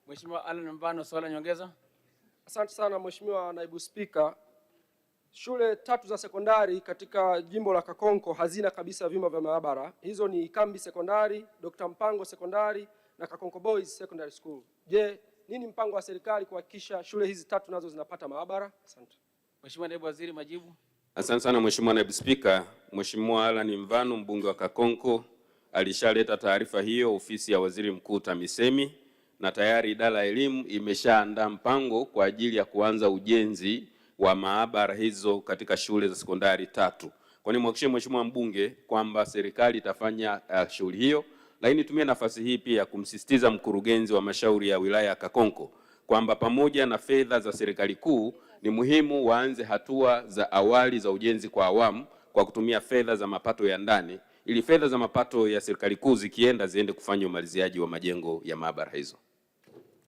Mheshimiwa Allan Mvano, swali nyongeza. Asante sana Mheshimiwa Naibu Spika. Shule 3 za sekondari katika jimbo la Kakonko hazina kabisa vyumba vya maabara. Hizo ni Ikambi Sekondari, Dr. Mpango Sekondari na Kakonko Boys Secondary School. Je, nini mpango wa serikali kuhakikisha shule hizi 3 nazo zinapata maabara? Asante. Mheshimiwa Naibu Waziri, majibu. Asante sana Mheshimiwa Naibu Spika. Mheshimiwa Allan Mvano, mbunge wa Kakonko, alishaleta taarifa hiyo ofisi ya Waziri Mkuu TAMISEMI, na tayari idara ya elimu imeshaandaa mpango kwa ajili ya kuanza ujenzi wa maabara hizo katika shule za sekondari 3. Kwa nini mhakikishie Mheshimiwa mbunge kwamba serikali itafanya shughuli hiyo, lakini tumia nafasi hii pia kumsisitiza mkurugenzi wa mashauri ya wilaya ya Kakonko kwamba pamoja na fedha za serikali kuu ni muhimu waanze hatua za awali za ujenzi kwa awamu kwa kutumia fedha za mapato ya ndani, ili fedha za mapato ya serikali kuu zikienda ziende kufanya umaliziaji wa majengo ya maabara hizo.